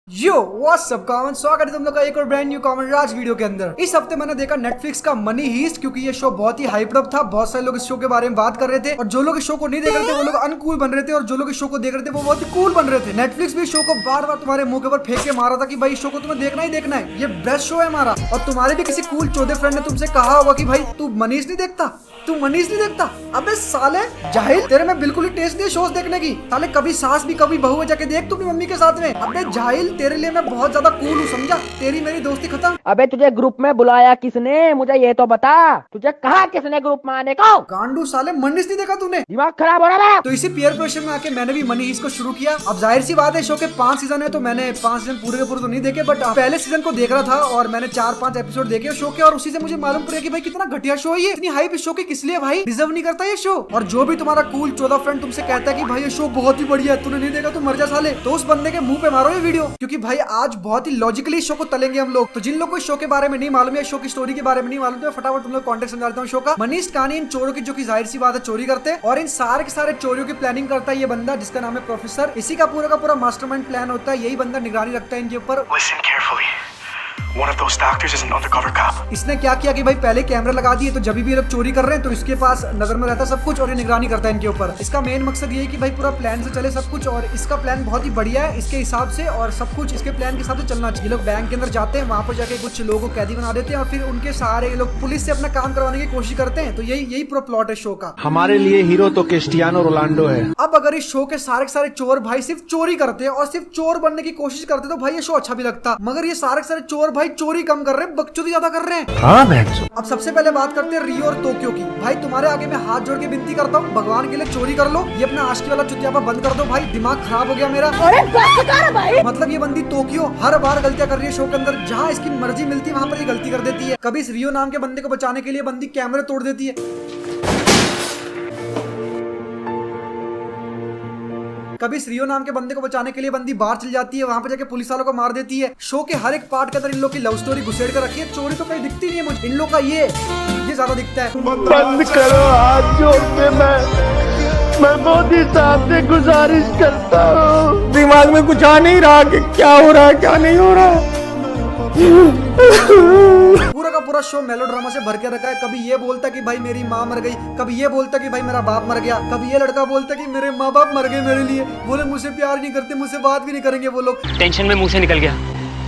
Yo what's up common, स्वागत है तुम लोग का एक और ब्रांड न्यू कॉमन राज वीडियो के अंदर। इस हफ्ते मैंने देखा नेटफ्लिक्स का मनी हीस्ट, क्योंकि ये शो बहुत ही हाइप्ड अप था। बहुत सारे लोग इस शो के बारे में बात कर रहे थे और जो लोग इस शो को नहीं देख रहे थे वो लोग अनकूल बन रहे थे और जो लोग इस शो को देख रहे थे वो बहुत ही कूल बन रहे थे। नेटफ्लिक्स भी शो को बार बार तुम्हारे मुंह के ऊपर फेंक के मारा था कि भाई इस शो को तुम्हें देखना ही देखना है, ये बेस्ट शो है हमारा। और तुम्हारे भी किसी कूल चौधे फ्रेंड ने तुमसे कहा होगा कि भाई तू मनीष नहीं देखता, तू मनीष नहीं देखता। अबे साले जाहिल, तेरे में बिल्कुल ही टेस्ट नहीं शोज देखने की। साले कभी सास भी कभी बहू है जाके देख तू अपनी मम्मी के साथ में। अबे जाहिल, तेरे लिए मैं बहुत ज्यादा कूल हूँ, समझा? तेरी मेरी दोस्ती खत्म। अबे तुझे ग्रुप में बुलाया किसने, मुझे ये तो बता। तुझे कहा किसने ग्रुप में आने को? गांडू साले, मनीष नहीं देखा तूने? दिमाग खराब हो रहा है। तो इसी पीयर प्रेशर में आके मैंने भी मनी हीस्ट को शुरू किया। अब जाहिर सी बात है, शो के 5 सीजन है तो मैंने 5 सीजन पूरे के पूरे तो नहीं देखे, बट पहले सीजन को देख रहा था और मैंने 4-5 एपिसोड देखे शो के और उसी से मुझे मालूम पड़ा कि भाई कितना घटिया शो है ये। इतनी हाइप इस शो की किस लिए भाई? डिजर्व नहीं करता ये शो। और जो भी तुम्हारा कूल 14 फ्रेंड तुमसे कहता है कि भाई ये शो बहुत ही बढ़िया है, तूने नहीं देखा तो मर जा साले, तो उस बंदे के मुंह पे मारो ये वीडियो, क्योंकि भाई आज बहुत ही लॉजिकली शो को तलेंगे हम लोग। तो जिन लोग को इस शो के बारे में नहीं मालूम है, शो की स्टोरी के बारे में नहीं मालूम, तो फटाफट तुम लोग कॉन्टेक्स्ट समझा देता हूँ शो का। मनीष कानी इन चोरों की, जो की जाहिर सी बात है चोरी करते हैं, और इन सारे के सारे चोरियों की प्लानिंग करता है ये बंदा जिसका नाम है प्रोफेसर। इसी का पूरा मास्टरमाइंड प्लान होता है, यही बंदा निगरानी रखता है इनके ऊपर। Listen carefully. One of those doctors is an undercover cop. इसने क्या किया कि भाई पहले कैमरा लगा दिए, तो जब भी ये लोग चोरी कर रहे हैं तो इसके पास नजर में रहता सब कुछ और ये निगरानी करता है इनके ऊपर। इसका मेन मकसद ये है कि भाई पूरा प्लान से चले सब कुछ, और इसका प्लान बहुत ही बढ़िया है इसके हिसाब से, और सब कुछ इसके प्लान के हिसाब से चलना चाहिए। लोग बैंक के अंदर जाते हैं, वहाँ पर जाके कुछ लोगों को कैदी बना देते हैं और फिर उनके सहारे ये लोग पुलिस से अपना काम करवाने की कोशिश करते हैं। तो यही पूरा प्लॉट है शो का। हमारे लिए हीरो तो क्रिस्टियानो रोनाल्डो है। अब अगर इस शो के सारे चोर भाई सिर्फ चोरी करते हैं और सिर्फ चोर बनने की कोशिश करते तो भाई ये शो अच्छा भी लगता, मगर ये सारे चोर भाई चोरी कम कर रहे हैं, बकचोदी ज्यादा कर रहे हैं। हाँ अब सबसे पहले बात करते हैं रियो और टोक्यो की। भाई तुम्हारे आगे मैं हाथ जोड़ के विनती करता हूँ, भगवान के लिए चोरी कर लो, ये अपना आशिकी वाला चुतियापा बंद कर दो भाई, दिमाग खराब हो गया मेरा। भाई मतलब ये बंदी टोक्यो हर बार गलतियां कर रही है शो के अंदर, जहाँ इसकी मर्जी मिलती है वहाँ पर ये गलती कर देती है। कभी इस रियो नाम के बंदे को बचाने के लिए बंदी कैमरे तोड़ देती है, कभी इस रियो नाम के बंदे को बचाने के लिए बंदी बाहर चल जाती है, वहां पर जाके पुलिस वालों को मार देती है। शो के हर एक पार्ट के अंदर इन लोग की लव स्टोरी घुसेड़ कर रखी है। चोरी तो कहीं दिखती नहीं है मुझे, इन लोग का ये ज्यादा दिखता है। बंद करो हाथ जोड़ के, मैं मोदी साहब से गुजारिश करता हूँ। दिमाग में कुछ आ नहीं रहा कि क्या हो रहा है क्या नहीं हो रहा। पूरा का पूरा शो मेलोड्रामा से भर के रखा है। कभी ये बोलता कि भाई मेरी माँ मर गई, कभी ये बोलता कि भाई मेरा बाप मर गया, कभी ये लड़का बोलता कि मेरे माँ बाप मर गए मेरे लिए, बोले मुझसे प्यार नहीं करते, मुझसे बात भी नहीं करेंगे वो लोग। टेंशन में मुंह से निकल गया।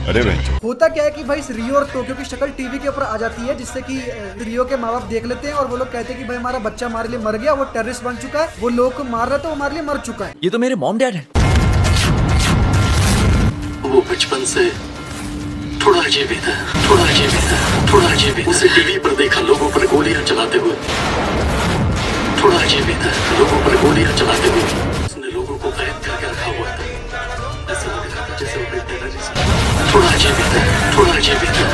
अरे होता क्या है कि भाई इस रियो और टोक्यो की शक्ल टीवी के ऊपर आ जाती है, जिससे कि रियो के माँ बाप देख लेते हैं और वो लोग कहते हैं कि भाई हमारा बच्चा हमारे लिए मर गया, वो टेररिस्ट बन चुका है, वो लोग को मार रहा था, वो हमारे लिए मर चुका है। ये तो मेरे मॉम डैड है। वो बचपन से थोड़ा अजीब ही था, थोड़ा अजीब ही था, थोड़ा अजीब ही था। उसे टीवी पर देखा लोगों पर गोलियां चलाते हुए, थोड़ा अजीब ही था, लोगों पर गोलियां चलाते हुए। उसने लोगों को कैद करके रखा हुआ था, ऐसा लग रहा था जैसे वो कोई टेररिस्ट। थोड़ा अजीब ही था, थोड़ा अजीब ही था।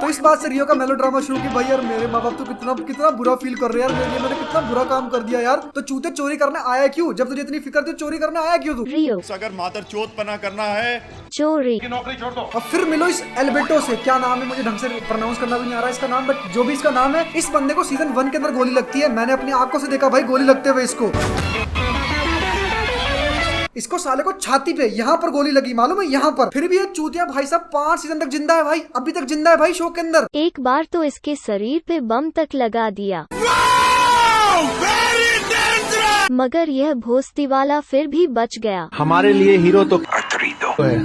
तो इस बात से रियो का मेलोड्रामा शुरू कि भाई यार मेरे माँ बाप तो कितना बुरा फील कर रहे हैं यार, मैंने कितना बुरा काम कर दिया यार। तो चूते चोरी करने आया क्यों? जब तुझे इतनी फिक्र थी चोरी करने आया क्यों तू? रियो अगर मातर चोत पना करना है चोरी नौकरी छोड़ दो। और फिर मिलो इस एल्बर्टो से, क्या नाम है मुझे ढंग से प्रोनाउंस करना भी नहीं आ रहा इसका नाम, बट जो भी इसका नाम है, इस बंदे को सीजन 1 के अंदर गोली लगती है। मैंने अपनी आंखों से देखा भाई गोली लगते हुए इसको साले को छाती पे यहाँ पर गोली लगी, मालूम है यहाँ पर। फिर भी ये चूतिया भाई साहब 5 सीजन तक जिंदा है भाई, अभी तक जिंदा है भाई शो के अंदर। एक बार तो इसके शरीर पे बम तक लगा दिया, मगर यह भोस्ती वाला फिर भी बच गया। हमारे लिए हीरो तो Arturito. है,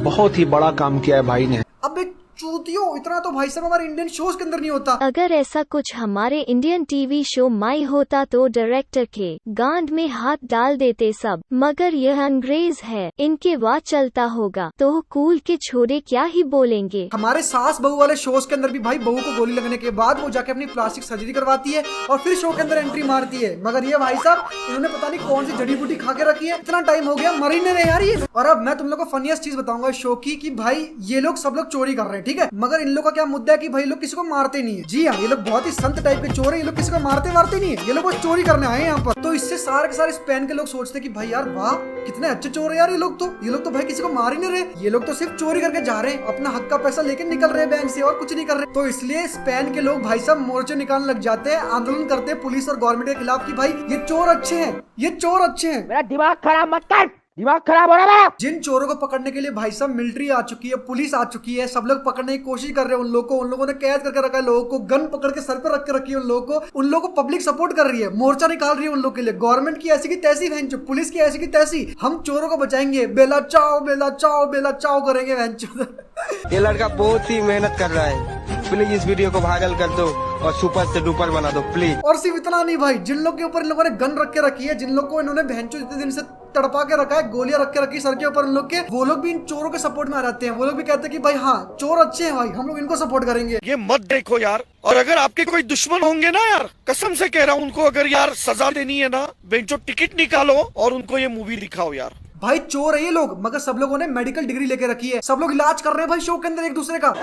बहुत ही बड़ा काम किया है भाई ने। अब चूतियों, इतना तो भाई साहब हमारे इंडियन शोज के अंदर नहीं होता। अगर ऐसा कुछ हमारे इंडियन टीवी शो माई होता तो डायरेक्टर के गांड में हाथ डाल देते सब, मगर यह अंग्रेज है, इनके वाह चलता होगा तो कूल के छोरे क्या ही बोलेंगे। हमारे सास बहू वाले शोज के अंदर भी भाई बहू को गोली लगने के बाद वो जाके अपनी प्लास्टिक सर्जरी करवाती है और फिर शो के अंदर एंट्री मारती है, मगर ये भाई साहब इन्होंने पता नहीं कौन सी जड़ी बूटी खा के रखी है, इतना टाइम हो गया मर ही नहीं रहे यार ये। और अब मैं तुम लोग को फनीएस्ट चीज बताऊंगा शो की कि भाई ये लोग सब लोग चोरी कर रहे हैं, ठीक है, मगर इन लोग का क्या मुद्दा है कि भाई लोग किसी को मारते नहीं है। जी हाँ, ये लोग बहुत ही संत टाइप के चोर है, ये लोग किसी को मारते नहीं है, ये लोग बस चोरी करने आए हैं यहाँ पर। तो इससे सारे के सारे स्पेन के लोग सोचते कि भाई यार वाह कितने अच्छे चोर है यार ये लोग तो भाई किसी को मार ही नहीं रहे, ये लोग तो सिर्फ चोरी करके जा रहे हैं, अपना हक का पैसा लेके निकल रहे हैं बैंक से और कुछ नहीं कर रहे। तो इसलिए स्पेन के लोग भाई साहब मोर्चे निकालने लग जाते हैं, आंदोलन करते हैं पुलिस और गवर्नमेंट के खिलाफ कि भाई ये चोर अच्छे हैं, ये चोर अच्छे हैं। मेरा दिमाग खराब मत कर, दिमाग खराब हो रहा है। जिन चोरों को पकड़ने के लिए भाई साहब मिलिट्री आ चुकी है, पुलिस आ चुकी है, सब लोग पकड़ने की कोशिश कर रहे हैं उन लोगों ने कैद करके रखा है, लोगों को गन पकड़ के सर पे रख के रखी है, उन लोगों को पबलिक सपोर्ट कर रही है, मोर्चा निकाल रही है उन लोग के लिए। गवर्नमेंट की ऐसी की तैसी वेंचो, पुलिस की ऐसी की तैसी, हम चोरों को बचाएंगे, बेला चाओ बेला चाओ बेला चाओ करेंगे वेंचो। ये लड़का बहुत ही मेहनत कर रहा है, प्लीज इस वीडियो को वायरल कर दो और सुपर से डुपर बना दो प्लीज। और सिर्फ इतना नहीं भाई, जिन लोग के ऊपर इन लोगों ने गन रख के रखी है, जिन लोग को इन्होंने भैंचो इतने दिन से तड़पा के रखा है, गोलियां रख के रखी सर के ऊपर उन लोग के, वो लोग भी इन चोरों के सपोर्ट में आ जाते हैं। वो लोग भी कहते हैं कि भाई हाँ चोर अच्छे हैं भाई, हम लोग इनको सपोर्ट करेंगे। ये मत देखो यार, और अगर आपके कोई दुश्मन होंगे ना यार, कसम से कह रहा हूँ, उनको अगर यार सजा देनी है ना, बेंचो टिकट निकालो और उनको ये मूवी दिखाओ यार। भाई चोर है ये लोग, मगर सब लोगों ने मेडिकल डिग्री लेके रखी है, सब लोग इलाज कर रहे हैं भाई शो के अंदर एक दूसरे का।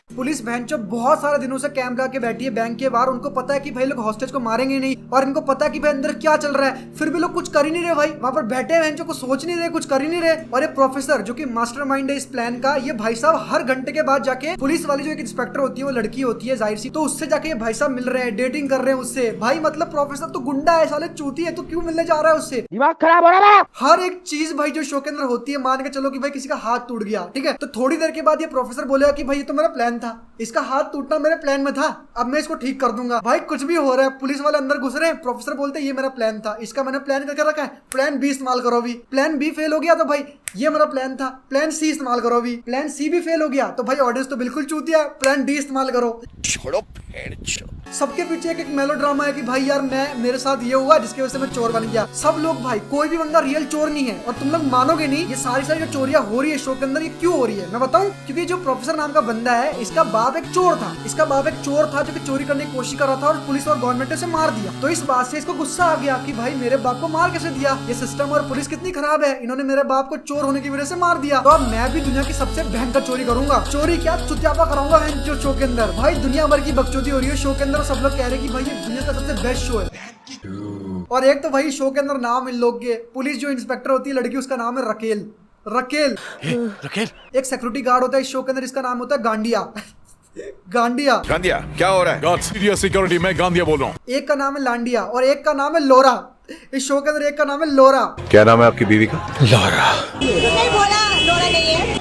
पुलिस भैंचो बहुत सारे दिनों से कैंप लगा के बैठी है बैंक के बाहर, उनको पता है कि भाई लोग हॉस्टेज को मारेंगे नहीं, और इनको पता है कि भाई अंदर क्या चल रहा है, फिर भी लोग कुछ कर ही नहीं रहे भाई, वहां पर बैठे हैं भैंचो, कुछ सोच नहीं रहे, कुछ कर ही नहीं रहे। और ये प्रोफेसर जो कि मास्टरमाइंड है इस प्लान का, ये भाई साहब हर घंटे के बाद जाके पुलिस वाली जो एक इंस्पेक्टर होती है, वो लड़की होती है जाहिर सी, तो उससे जाके ये भाई साहब मिल रहे हैं, डेटिंग कर रहे हैं उससे। भाई मतलब प्रोफेसर तो गुंडा है साले, चूती है, तो क्यों मिलने जा रहा है उससे? दिमाग खराब हो रहा है। हर एक चीज भाई जो शो के अंदर होती है, मान के चलो कि भाई किसी का हाथ टूट गया, ठीक है, तो थोड़ी देर के बाद ये प्रोफेसर बोलेगा कि भाई ये तो मेरा प्लान था, इसका हाथ टूटना मेरे प्लान में था, अब मैं इसको ठीक कर दूंगा। भाई कुछ भी हो रहा है, पुलिस वाले अंदर घुस रहे हैं, प्रोफेसर बोलते हैं ये मेरा प्लान था, इसका मैंने प्लान करके रखा है, प्लान बी इस्तेमाल करो भी। प्लान बी फेल हो गया तो भाई ये मेरा प्लान था, प्लान सी इस्तेमाल करो भी। प्लान सी भी फेल हो गया तो भाई ऑडियंस तो बिल्कुल चूतिया है, प्लान डी इस्तेमाल करो। छोड़ो सबके पीछे एक मेलोड्रामा है कि भाई यार मेरे साथ ये हुआ जिसकी वजह से मैं चोर बन गया। सब लोग भाई, कोई भी बंदा रियल चोर नहीं है, और तुम लोग मानोगे नहीं, ये सारी जो चोरियां हो रही है शो के अंदर, ये क्यों हो रही है मैं बताऊं। क्योंकि जो प्रोफेसर नाम का बंदा है, इसका बाप एक चोर था, जो कि चोरी करने की कोशिश कर रहा था और पुलिस और गवर्नमेंट ने उसे मार दिया। तो इस बात से इसको गुस्सा आ गया कि भाई मेरे बाप को मार कैसे दिया, ये सिस्टम और पुलिस कितनी खराब है, इन्होंने मेरे बाप को चोर होने की वजह से मार दिया, तो अब मैं भी दुनिया की सबसे भयंकर चोरी करूंगा। चोरी क्या, चुत्यापा कराऊंगा जो शो के अंदर। भाई दुनिया भर की बकचोदी हो रही है शो के अंदर, सब लोग कह रहे हैं कि भाई ये दुनिया का सबसे बेस्ट शो है। और एक तो भाई शो के अंदर नाम इन लोग के, पुलिस जो इंस्पेक्टर होती है लड़की, उसका नाम है रकेल। एक सिक्योरिटी गार्ड होता है इस शो के अंदर, इसका नाम होता है गांडिया। गांडिया क्या हो रहा है? गॉड सीरियस सिक्योरिटी, मैं गांडिया बोल रहा हूँ। एक का नाम है लांडिया और एक का नाम है लोरा। इस शो के अंदर एक का नाम है लोरा। क्या नाम है आपकी बीवी का? लोरा। नहीं बोला, लोरा नहीं है।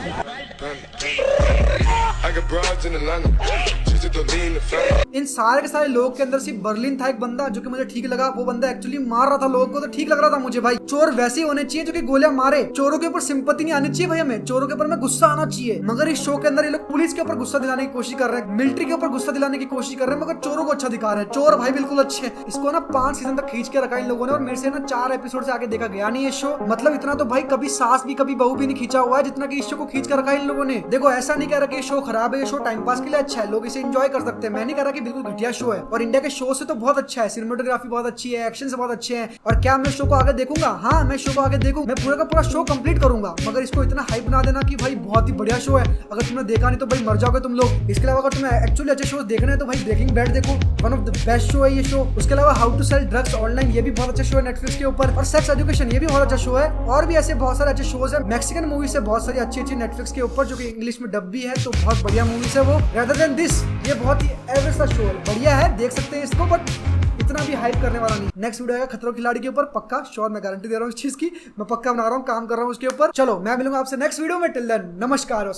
इन सारे के सारे लोग के अंदर सिर्फ बर्लिन था एक बंदा जो कि मुझे ठीक लगा। वो बंदा एक्चुअली मार रहा था लोगों को, तो ठीक लग रहा था मुझे। भाई चोर वैसे ही होने चाहिए जो कि गोलियां मारे, चोरों के ऊपर सिंपैथी नहीं आनी चाहिए भाई, हमें चोरों के ऊपर में गुस्सा आना चाहिए। मगर इस शो के अंदर ये लोग पुलिस के ऊपर गुस्सा दिलाने की कोशिश कर रहे हैं, मिलिट्री के ऊपर गुस्सा दिलाने की कोशिश कर रहे हैं, मगर चोरों को अच्छा दिखा रहे हैं। चोर भाई बिल्कुल अच्छे हैं। इसको ना 5 सीजन तक खींच के रखा इन लोगों ने, और मेरे से ना 4 एपिसोड से आगे देखा गया नहीं ये शो। मतलब इतना तो भाई कभी सास भी कभी बहू भी नहीं खींचा हुआ है जितना कि इस शो को खींच कर रखा है इन लोगों ने। देखो ऐसा नहीं कह रहा कि शो खराब है, ये शो टाइम पास के लिए अच्छा है, लोग इसे एंजॉय कर सकते हैं। मैं नहीं कह रहा कि बिल्कुल घटिया शो है, और इंडिया के शो से तो बहुत अच्छा है, सिनेमेटोग्राफी बहुत अच्छी है, एक्शन से बहुत अच्छे हैं। और क्या मैं शो को आगे देखूंगा? हाँ मैं शो को आगे देखूंगा, मैं पूरा का पूरा शो कंप्लीट करूंगा। मगर इसको इतना हाइप बना देना कि भाई बहुत ही बढ़िया शो है, अगर तुमने देखा नहीं तो भाई मर जाओगे तुम लोग। इसके अलावा अगर तुम्हें एक्चुअली अच्छे शोज देखने हैं तो भाई ब्रेकिंग बैड देखो, one of the best show है ये शो। उसके अलावा how to sell drugs online, ये भी बहुत अच्छा शो है नेटफ्लिक्स के ऊपर। और सेक्स एजुकेशन, ये भी बहुत अच्छा शो है। और भी ऐसे बहुत सारे अच्छे शोज है। मैक्सिकन मूवी से बहुत सारी अच्छी अच्छी नेटफ्लिक्स के ऊपर जो कि इंग्लिश में डब भी है, तो बहुत बढ़िया मूवीज है वो। रेदर देन दिस, ये बहुत ही एवरेज सा शो है, बढ़िया है, देख सकते हैं इसको, बट इतना भी हाइप करने वाला नहीं। नेक्स्ट वीडियो आएगा खतरों के खिलाड़ी के ऊपर, पक्का श्योर, मैं गारंटी दे रहा हूँ इस चीज की, मैं पक्का बना रहा हूँ, काम कर रहा हूँ उसके ऊपर। चलो मैं मिलूंगा आपसे नेक्स्ट वीडियो में, टिल देन नमस्कार।